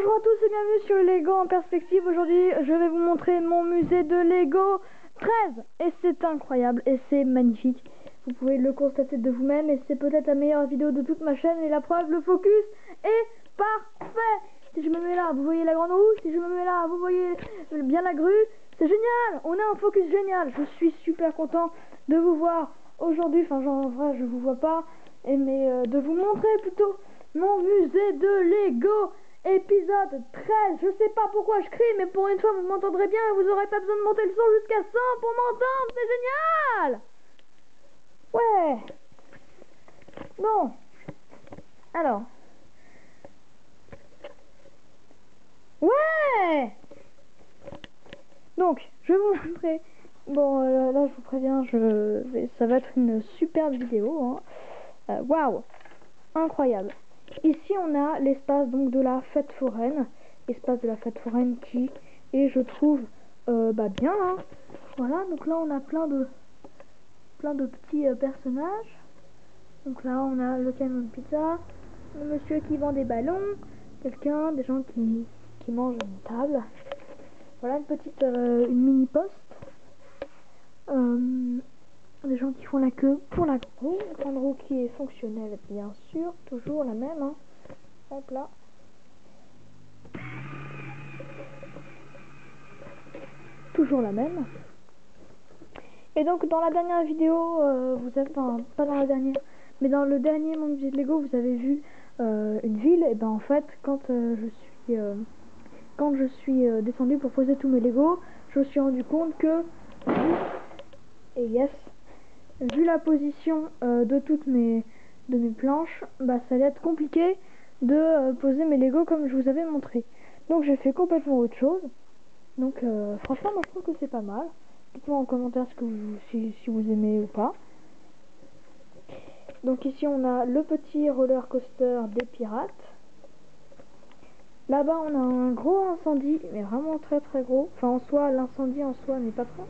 Bonjour à tous et bienvenue sur Lego en perspective. Aujourd'hui je vais vous montrer mon musée de Lego 13 et c'est incroyable et c'est magnifique. Vous pouvez le constater de vous-même et c'est peut-être la meilleure vidéo de toute ma chaîne et la preuve, le focus est parfait. Si je me mets là, vous voyez la grande roue. Si je me mets là, vous voyez bien la grue. C'est génial, on a un focus génial. Je suis super content de vous voir aujourd'hui, enfin genre en vrai je vous vois pas, mais de vous montrer plutôt mon musée de Lego épisode 13. Je sais pas pourquoi je crie, mais pour une fois vous m'entendrez bien et vous aurez pas besoin de monter le son jusqu'à 100 pour m'entendre. C'est génial. Ouais. Bon. Alors. Ouais. Donc, je vais vous montrer. Bon, là, je vous préviens, ça va être une superbe vidéo. Hein. Waouh, incroyable. Ici, on a l'espace donc de la fête foraine, qui est, je trouve, bien. Hein. Voilà, donc là, on a plein de petits personnages. Donc là, on a le camion de pizza, le monsieur qui vend des ballons, des gens qui mangent à une table. Voilà une mini poste. Des gens qui font la queue pour la grande roue qui est fonctionnelle, bien sûr, toujours la même. Hein. Hop là. Toujours la même. Et donc dans la dernière vidéo, vous avez, enfin pas dans la dernière, mais dans le dernier mon musée de Lego, vous avez vu une ville. Et ben en fait, quand je suis descendue pour poser tous mes Lego, je me suis rendu compte que vu la position de mes planches, bah ça allait être compliqué de poser mes Lego comme je vous avais montré. Donc j'ai fait complètement autre chose. Donc franchement moi je trouve que c'est pas mal. Dites-moi en commentaire si vous aimez ou pas. Donc ici on a le petit roller coaster des pirates. Là-bas on a un gros incendie, mais vraiment très très gros. Enfin en soi l'incendie en soi n'est pas très,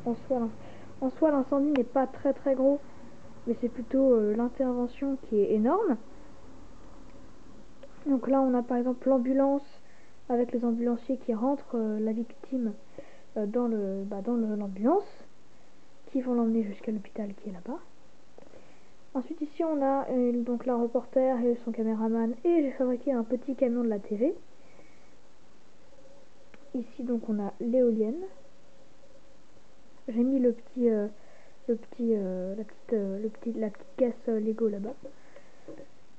en soi l'incendie n'est pas très très gros, mais c'est plutôt l'intervention qui est énorme. Donc là on a par exemple l'ambulance avec les ambulanciers qui rentrent la victime dans l'ambulance, qui vont l'emmener jusqu'à l'hôpital qui est là-bas. Ensuite ici on a donc la reporter et son caméraman, et j'ai fabriqué un petit camion de la TV. Ici donc on a l'éolienne. J'ai mis la petite caisse Lego là-bas.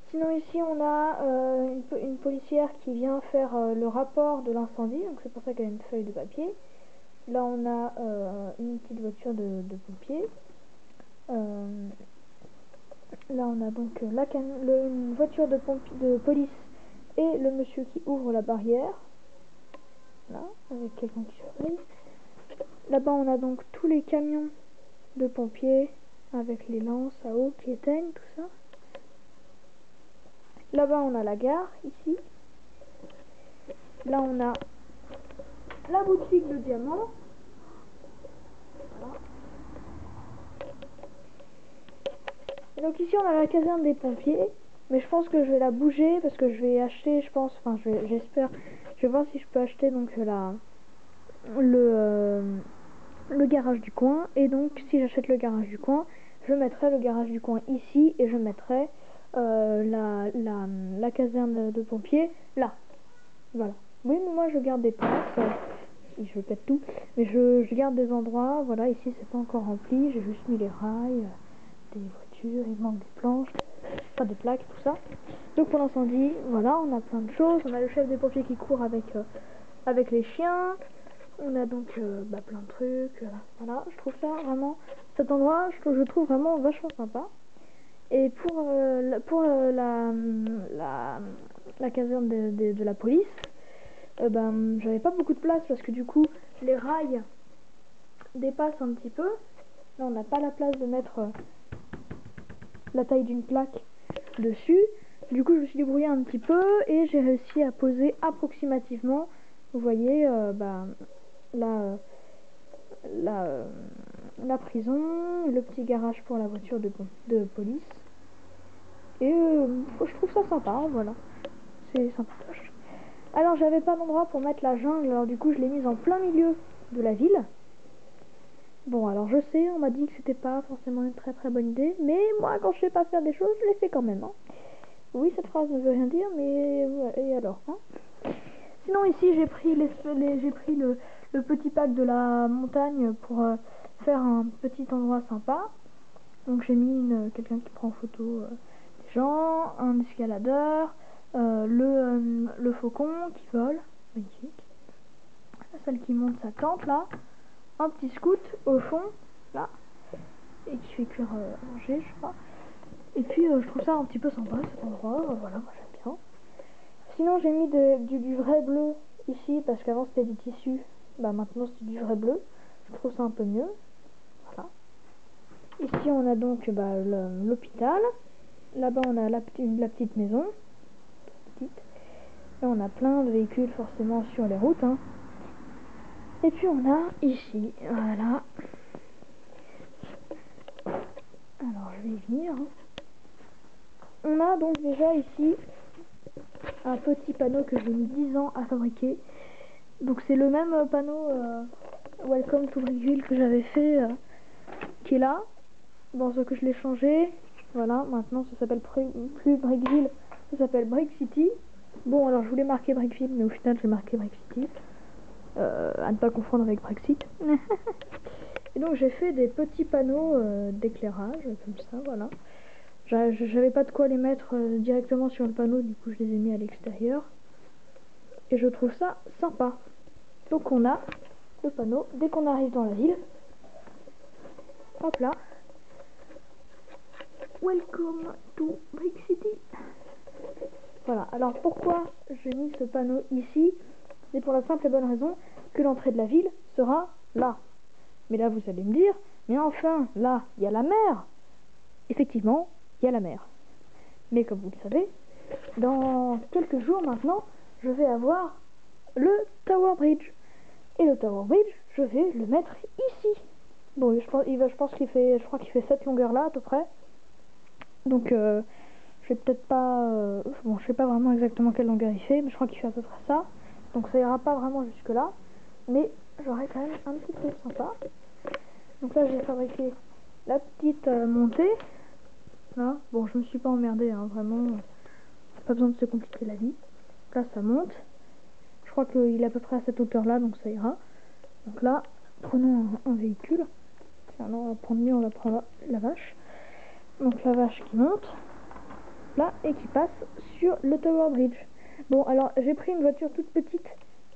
Sinon ici on a une policière qui vient faire le rapport de l'incendie, donc c'est pour ça qu'elle a une feuille de papier. Là on a une petite voiture de pompier. Là on a donc une voiture de police et le monsieur qui ouvre la barrière. Là, avec quelqu'un qui surveille. Là-bas on a donc tous les camions de pompiers avec les lances à eau qui éteignent tout ça. Là-bas on a la gare ici. Là on a la boutique de diamants. Voilà. Et donc ici on a la caserne des pompiers, mais je pense que je vais la bouger parce que je vais acheter, j'espère, je vais voir si je peux acheter donc le garage du coin. Et donc si j'achète le garage du coin, je mettrai le garage du coin ici et je mettrai la caserne de pompiers là. Voilà. Oui, mais moi je garde des places, je pète tout, mais je garde des endroits. Voilà, ici c'est pas encore rempli, j'ai juste mis les rails, des voitures, il manque des planches, pas des plaques, tout ça. Donc pour l'incendie, voilà, on a plein de choses. On a le chef des pompiers qui court avec les chiens. On a donc plein de trucs. Voilà, je trouve ça vraiment, cet endroit, je trouve vraiment vachement sympa. Et pour la caserne de la police, j'avais pas beaucoup de place parce que du coup les rails dépassent un petit peu. Là on n'a pas la place de mettre la taille d'une plaque dessus. Du coup je me suis débrouillée un petit peu et j'ai réussi à poser approximativement, vous voyez, la prison, le petit garage pour la voiture de police. Et je trouve ça sympa, voilà, c'est sympatoche. Alors j'avais pas d'endroit pour mettre la jungle, alors du coup je l'ai mise en plein milieu de la ville. Bon, alors je sais, on m'a dit que c'était pas forcément une très très bonne idée, mais moi quand je sais pas faire des choses, je les fais quand même, hein. Oui, cette phrase ne veut rien dire, mais ouais, et alors, hein. Sinon ici j'ai pris le petit pack de la montagne pour faire un petit endroit sympa. Donc j'ai mis quelqu'un qui prend en photo des gens, un escaladeur, le faucon qui vole, magnifique. Celle qui monte sa tente là, un petit scout au fond là, et qui fait cuire à manger, je sais pas. Et puis je trouve ça un petit peu sympa cet endroit, voilà, moi j'aime bien. Sinon j'ai mis du vrai bleu ici parce qu'avant c'était du tissu, bah maintenant c'est du vrai bleu, je trouve ça un peu mieux. Voilà. Ici on a donc l'hôpital, là-bas on a la petite maison, petite. Là on a plein de véhicules forcément sur les routes, hein. Et puis on a ici, voilà. Alors je vais y venir, hein. On a donc déjà ici un petit panneau que j'ai mis 10 ans à fabriquer. Donc c'est le même panneau Welcome to Brickville que j'avais fait, qui est là. Bon, ce que je l'ai changé. Voilà, maintenant ça s'appelle plus Brickville, ça s'appelle Brick City. Bon, alors je voulais marquer Brickville, mais au final j'ai marqué Brick City. À ne pas confondre avec Brexit. Et donc j'ai fait des petits panneaux d'éclairage, comme ça, voilà. J'avais pas de quoi les mettre directement sur le panneau, du coup je les ai mis à l'extérieur. Et je trouve ça sympa. Donc on a le panneau dès qu'on arrive dans la ville. Hop là. Welcome to Brick City. Voilà, alors pourquoi j'ai mis ce panneau ici? C'est pour la simple et bonne raison que l'entrée de la ville sera là. Mais là vous allez me dire, mais enfin, là, il y a la mer. Effectivement, il y a la mer. Mais comme vous le savez, dans quelques jours maintenant, je vais avoir le Tower Bridge. Et le Tower Bridge, je vais le mettre ici. Bon, je pense qu'il fait, je crois qu'il fait cette longueur là à peu près. Donc je vais peut-être pas, bon je sais pas vraiment exactement quelle longueur il fait, mais je crois qu'il fait à peu près ça. Donc ça ira pas vraiment jusque là, mais j'aurai quand même un petit truc sympa. Donc là j'ai fabriqué la petite montée. Là, bon je me suis pas emmerdée, hein, vraiment, pas besoin de se compliquer la vie. Là ça monte. Je crois qu'il est à peu près à cette hauteur là, donc ça ira. Donc là, prenons un véhicule. Tiens, non, on va prendre mieux, on va prendre la vache. Donc la vache qui monte là et qui passe sur le Tower Bridge. Bon, alors j'ai pris une voiture toute petite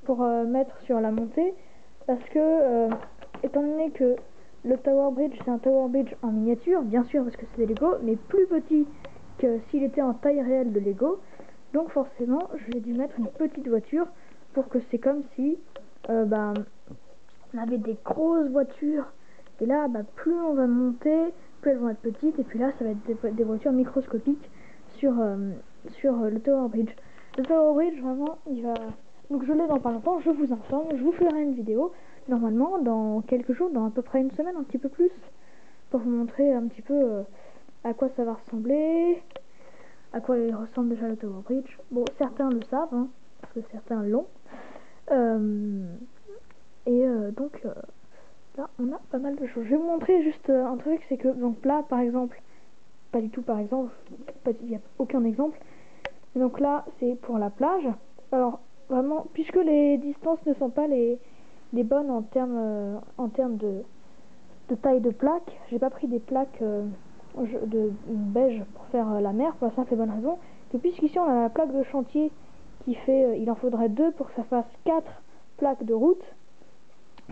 pour mettre sur la montée parce que étant donné que le Tower Bridge c'est un Tower Bridge en miniature, bien sûr parce que c'est des Lego, mais plus petit que s'il était en taille réelle de Lego. Donc forcément j'ai dû mettre une petite voiture pour que c'est comme si on avait des grosses voitures. Et là plus on va monter, plus elles vont être petites, et puis là ça va être des voitures microscopiques sur le Tower Bridge. Le Tower Bridge vraiment il va, donc je l'ai dans pas longtemps, je vous informe, je vous ferai une vidéo normalement dans quelques jours, dans à peu près une semaine, un petit peu plus, pour vous montrer un petit peu à quoi ça va ressembler, à quoi il ressemble déjà le Tower Bridge. Bon, certains le savent, hein, parce que certains l'ont. Donc là on a pas mal de choses. Je vais vous montrer juste un truc, c'est que donc là par exemple, pas du tout par exemple, il n'y a aucun exemple. Et donc là c'est pour la plage. Alors vraiment, puisque les distances ne sont pas les bonnes en termes de taille de plaque, j'ai pas pris des plaques de beige pour faire la mer, pour la simple et bonne raison que puisqu'ici on a la plaque de chantier qui fait, il en faudrait 2 pour que ça fasse 4 plaques de route.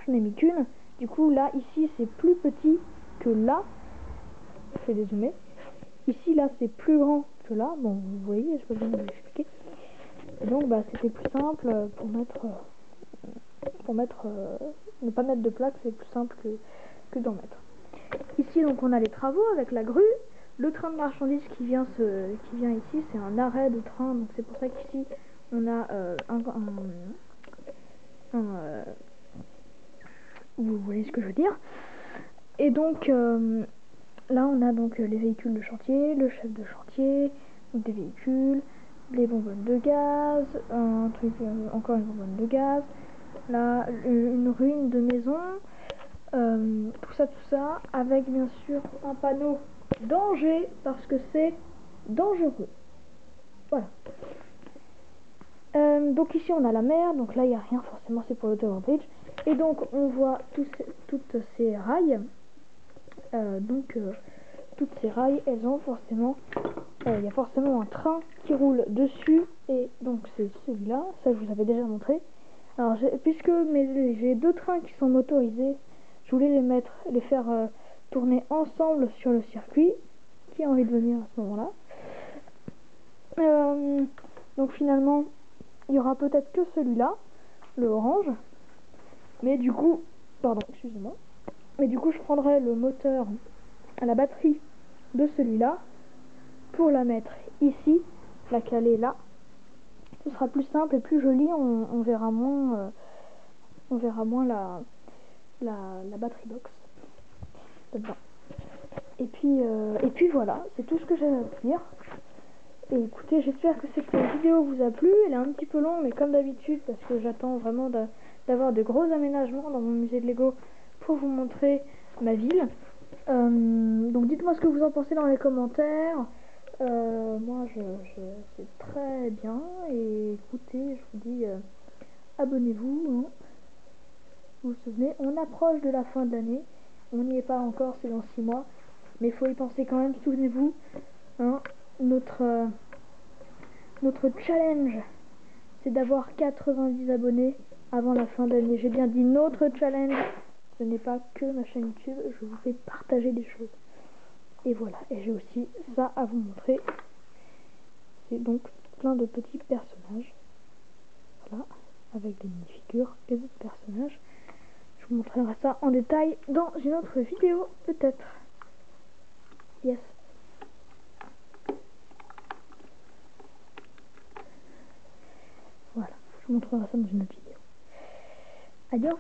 Je n'ai mis qu'une. Du coup là ici c'est plus petit que là. Je vais dézoomer. Ici là c'est plus grand que là. Bon vous voyez, je peux bien vous expliquer. Et donc c'était plus simple ne pas mettre de plaque, c'est plus simple que d'en mettre. Ici donc on a les travaux avec la grue. Le train de marchandises qui vient ici, c'est un arrêt de train, donc c'est pour ça qu'ici on a vous voyez ce que je veux dire. Et donc là on a donc les véhicules de chantier, le chef de chantier, donc des véhicules, les bonbonnes de gaz, un truc, encore une bonbonne de gaz, là une ruine de maison, tout ça, avec bien sûr un panneau danger parce que c'est dangereux. Voilà. Donc ici on a la mer, donc là il n'y a rien forcément, c'est pour le Tower Bridge. Et donc on voit toutes ces rails. Toutes ces rails, elles ont forcément, il y a forcément un train qui roule dessus. Et donc c'est celui-là, ça je vous avais déjà montré. Alors puisque j'ai deux trains qui sont motorisés, je voulais les faire tourner ensemble sur le circuit. Qui a envie de venir à ce moment-là? Donc finalement il y aura peut-être que celui-là, le orange, mais du coup, pardon, excusez-moi, mais du coup je prendrai le moteur à la batterie de celui-là pour la mettre ici, la caler là. Ce sera plus simple et plus joli, on verra moins la batterie box dedans. Et puis voilà, c'est tout ce que j'avais à vous dire. Et écoutez, j'espère que cette vidéo vous a plu. Elle est un petit peu longue, mais comme d'habitude, parce que j'attends vraiment d'avoir de gros aménagements dans mon musée de Lego pour vous montrer ma ville. Donc dites-moi ce que vous en pensez dans les commentaires. Moi, c'est très bien. Et écoutez, je vous dis, abonnez-vous. Hein. Vous vous souvenez, on approche de la fin de l'année. On n'y est pas encore, c'est dans 6 mois. Mais il faut y penser quand même, souvenez-vous. Hein, notre challenge, c'est d'avoir 90 abonnés avant la fin de l'année. J'ai bien dit notre challenge. Ce n'est pas que ma chaîne YouTube, je vous fais partager des choses. Et voilà, et j'ai aussi ça à vous montrer. C'est donc plein de petits personnages. Voilà, avec des mini-figures et d'autres personnages. Je vous montrerai ça en détail dans une autre vidéo, peut-être. Yes. Voilà, je vous montrerai ça dans une autre vidéo. Adieu.